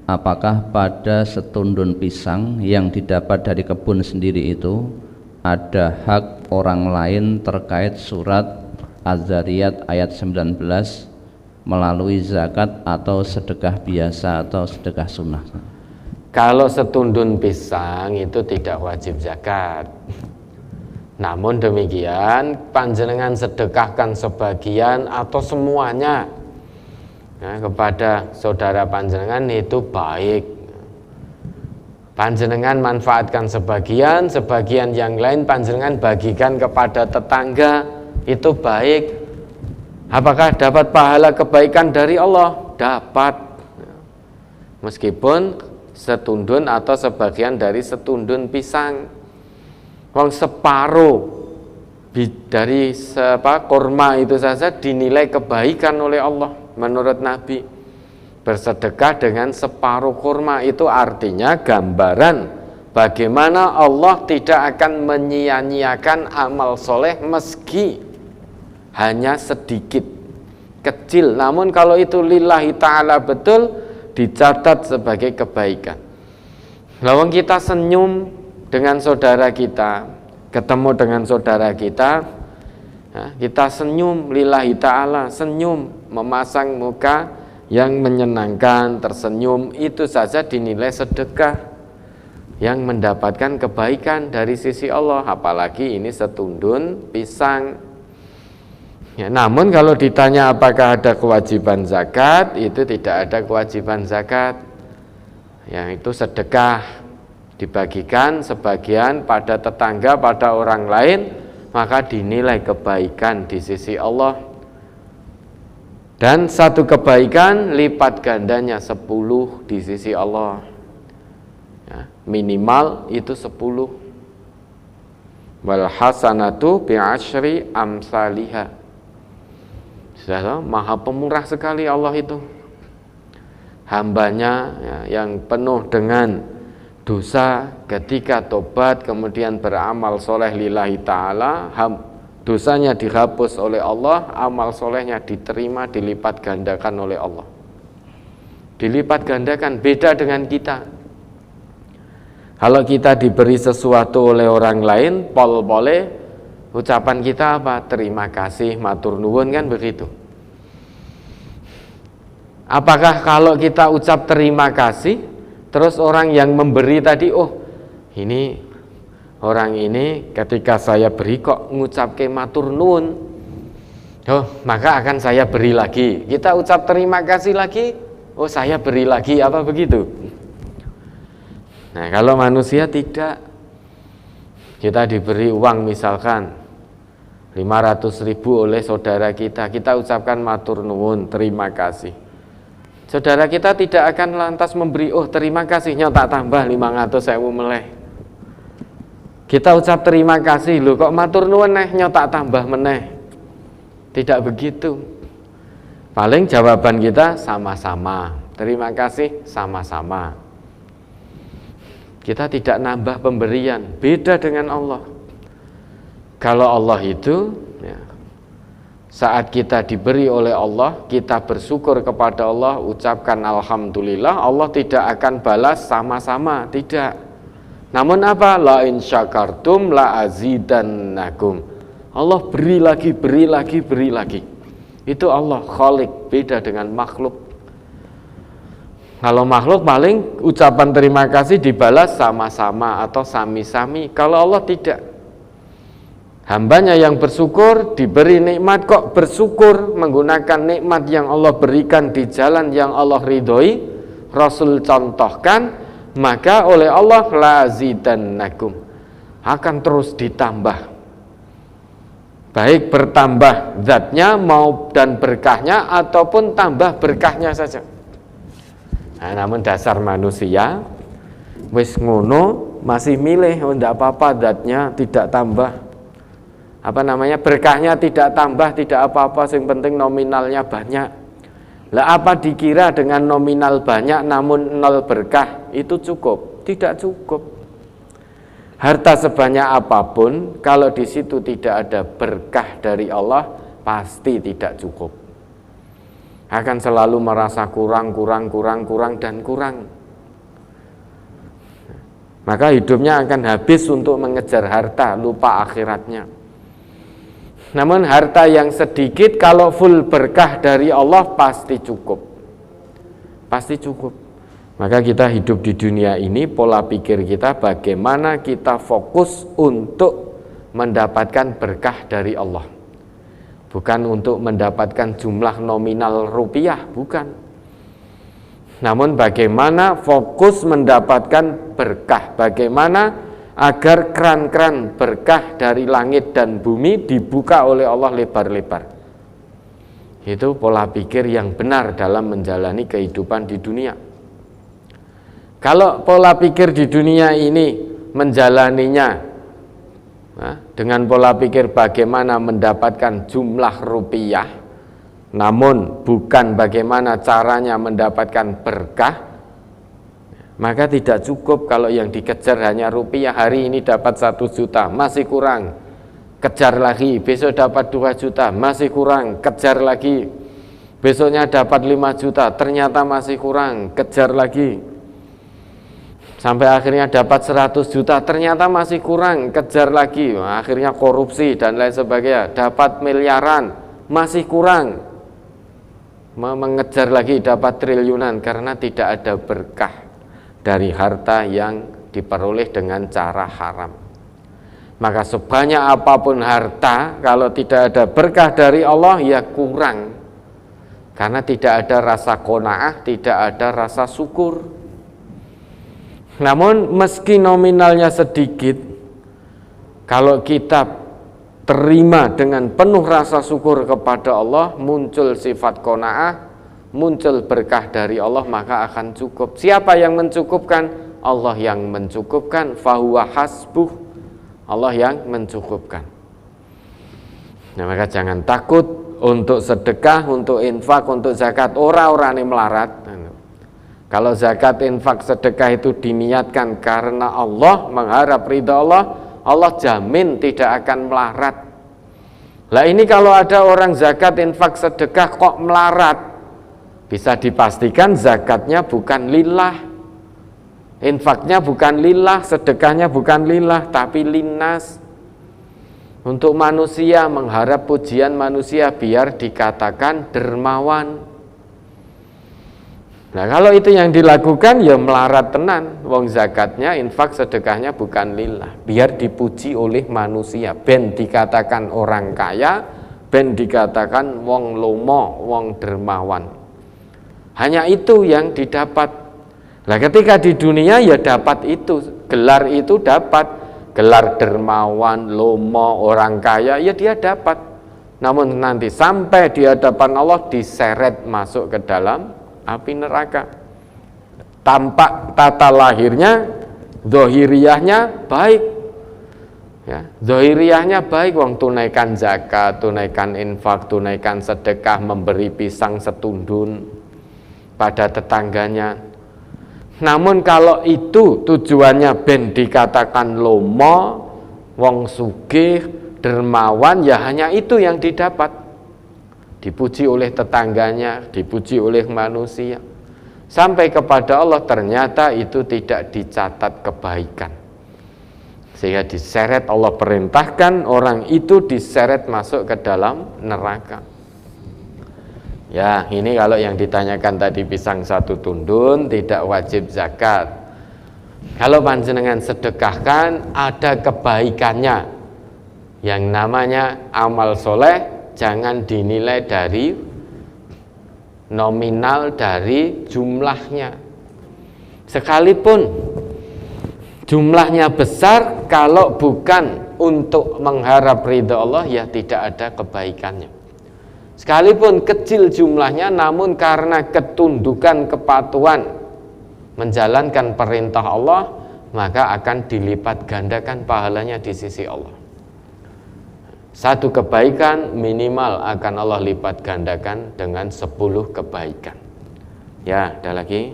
apakah pada setundun pisang yang didapat dari kebun sendiri itu ada hak orang lain terkait surat Az-Zariyat ayat 19 melalui zakat atau sedekah biasa atau sedekah sunnah? Kalau setundun pisang itu tidak wajib zakat. Namun demikian panjenengan sedekahkan sebagian atau semuanya kepada saudara panjenengan itu baik. Panjenengan manfaatkan sebagian, sebagian yang lain panjenengan bagikan kepada tetangga, itu baik. Apakah dapat pahala kebaikan dari Allah? Dapat. Meskipun setundun atau sebagian dari setundun pisang. Wong separuh dari kurma itu saja dinilai kebaikan oleh Allah menurut Nabi. Bersedekah dengan separuh kurma itu artinya gambaran bagaimana Allah tidak akan menyia-nyiakan amal soleh meski hanya sedikit kecil, namun kalau itu lillahi ta'ala betul dicatat sebagai kebaikan. Lawang kita senyum dengan saudara kita, ketemu dengan saudara kita, kita senyum lillahi ta'ala, senyum, memasang muka yang menyenangkan, tersenyum, itu saja dinilai sedekah yang mendapatkan kebaikan dari sisi Allah, apalagi ini setundun pisang. Ya, namun kalau ditanya apakah ada kewajiban zakat, itu tidak ada kewajiban zakat. Yang itu sedekah, dibagikan sebagian pada tetangga, pada orang lain, maka dinilai kebaikan di sisi Allah. Dan satu kebaikan lipat gandanya 10 di sisi Allah. Ya, minimal itu 10. Wal hasanatu bi'asyri amsalihha. Sudah tahu, maha pemurah sekali Allah itu. Hambanya yang penuh dengan dosa, ketika tobat kemudian beramal soleh lillahi ta'ala, dosanya dihapus oleh Allah, amal solehnya diterima, dilipat gandakan oleh Allah. Dilipat gandakan, beda dengan kita. Kalau kita diberi sesuatu oleh orang lain, pol-pole, ucapan kita apa? Terima kasih, matur nuwun, kan begitu. Apakah kalau kita ucap terima kasih, terus orang yang memberi tadi, oh ini orang ini ketika saya beri kok ngucapke matur nuwun, oh maka akan saya beri lagi. Kita ucap terima kasih lagi, oh saya beri lagi, apa begitu? Nah kalau manusia tidak. Kita diberi uang misalkan 500.000 oleh saudara kita, kita ucapkan matur nuwun, terima kasih. Saudara kita tidak akan lantas memberi, oh terima kasihnya tak tambah 500.000 meleh. Kita ucap terima kasih, loh kok matur nuwun nehnya tak tambah meneh. Tidak begitu. Paling jawaban kita sama-sama, terima kasih sama-sama. Kita tidak nambah pemberian, beda dengan Allah. Kalau Allah itu ya, saat kita diberi oleh Allah, kita bersyukur kepada Allah, ucapkan alhamdulillah, Allah tidak akan balas sama-sama, tidak. Namun apa? La in syakartum la azidannakum. Allah beri lagi, beri lagi, beri lagi. Itu Allah Khalik, beda dengan makhluk. Kalau makhluk paling ucapan terima kasih dibalas sama-sama atau sami-sami. Kalau Allah tidak. Hambanya yang bersyukur, diberi nikmat kok bersyukur menggunakan nikmat yang Allah berikan di jalan yang Allah ridhoi, Rasul contohkan, maka oleh Allah lazidannakum, akan terus ditambah. Baik bertambah zatnya mau dan berkahnya ataupun tambah berkahnya saja. Nah, namun dasar manusia wis ngono masih milih, oh enggak apa-apa zatnya tidak tambah. Apa namanya? Berkahnya tidak tambah, tidak apa-apa, yang penting nominalnya banyak. Lah apa dikira dengan nominal banyak namun nol berkah itu cukup? Tidak cukup. Harta sebanyak apapun kalau di situ tidak ada berkah dari Allah pasti tidak cukup. akan selalu merasa kurang dan kurang. Maka hidupnya akan habis untuk mengejar harta, lupa akhiratnya. Namun harta yang sedikit kalau full berkah dari Allah pasti cukup. Pasti cukup. Maka kita hidup di dunia ini, pola pikir kita bagaimana kita fokus untuk mendapatkan berkah dari Allah. Bukan untuk mendapatkan jumlah nominal rupiah, bukan. Namun bagaimana fokus mendapatkan berkah, bagaimana agar keran-keran berkah dari langit dan bumi dibuka oleh Allah lebar-lebar. Itu pola pikir yang benar dalam menjalani kehidupan di dunia. Kalau pola pikir di dunia ini menjalaninya dengan pola pikir bagaimana mendapatkan jumlah rupiah, namun bukan bagaimana caranya mendapatkan berkah, maka tidak cukup kalau yang dikejar hanya rupiah. Hari ini dapat 1 juta, masih kurang, kejar lagi. Besok dapat 2 juta, masih kurang, kejar lagi. Besoknya dapat 5 juta, ternyata masih kurang, kejar lagi. Sampai akhirnya dapat 100 juta, ternyata masih kurang, kejar lagi. Akhirnya korupsi dan lain sebagainya. Dapat miliaran, masih kurang, mengejar lagi, dapat triliunan, karena tidak ada berkah dari harta yang diperoleh dengan cara haram. Maka sebanyak apapun harta, kalau tidak ada berkah dari Allah, ya kurang. Karena tidak ada rasa qanaah, tidak ada rasa syukur. Namun meski nominalnya sedikit, kalau kita terima dengan penuh rasa syukur kepada Allah, muncul sifat qanaah, muncul berkah dari Allah, maka akan cukup. Siapa yang mencukupkan? Allah yang mencukupkan. Fahuwa hasbuh, Allah yang mencukupkan. Nah, maka jangan takut untuk sedekah, untuk infak, untuk zakat. Orang-orang ini melarat. Kalau zakat, infak, sedekah itu diniatkan karena Allah, mengharap ridha Allah, Allah jamin tidak akan melarat. Lah ini kalau ada orang zakat, infak, sedekah kok melarat, bisa dipastikan zakatnya bukan lillah, infaknya bukan lillah, sedekahnya bukan lillah, tapi linnas, untuk manusia, mengharap pujian manusia biar dikatakan dermawan. Nah, kalau itu yang dilakukan, ya melarat tenan. Wong zakatnya, infak, sedekahnya bukan lillah, biar dipuji oleh manusia, ben dikatakan orang kaya, ben dikatakan wong lomo, wong dermawan. Hanya itu yang didapat. Nah, ketika di dunia ya dapat itu, gelar itu dapat, gelar dermawan, lomo, orang kaya, ya dia dapat. Namun nanti sampai di hadapan Allah diseret masuk ke dalam api neraka. Tampak tata lahirnya, zahiriyahnya baik, ya, zahiriyahnya baik, wong tunaikan zakat, tunaikan infak, tunaikan sedekah, memberi pisang setundun pada tetangganya. Namun kalau itu tujuannya ben dikatakan lomo, wong sugih, dermawan, ya hanya itu yang didapat. Dipuji oleh tetangganya, dipuji oleh manusia. Sampai kepada Allah ternyata itu tidak dicatat kebaikan. Sehingga diseret, Allah perintahkan orang itu diseret masuk ke dalam neraka. Ya, ini kalau yang ditanyakan tadi pisang 1 tundun tidak wajib zakat. Kalau panjenengan sedekahkan ada kebaikannya. Yang namanya amal soleh jangan dinilai dari nominal, dari jumlahnya. Sekalipun jumlahnya besar, kalau bukan untuk mengharap ridha Allah, ya tidak ada kebaikannya. Sekalipun kecil jumlahnya, namun karena ketundukan, kepatuhan menjalankan perintah Allah, maka akan dilipat gandakan pahalanya di sisi Allah. Satu kebaikan minimal akan Allah lipat gandakan dengan 10 kebaikan. Ya, ada lagi?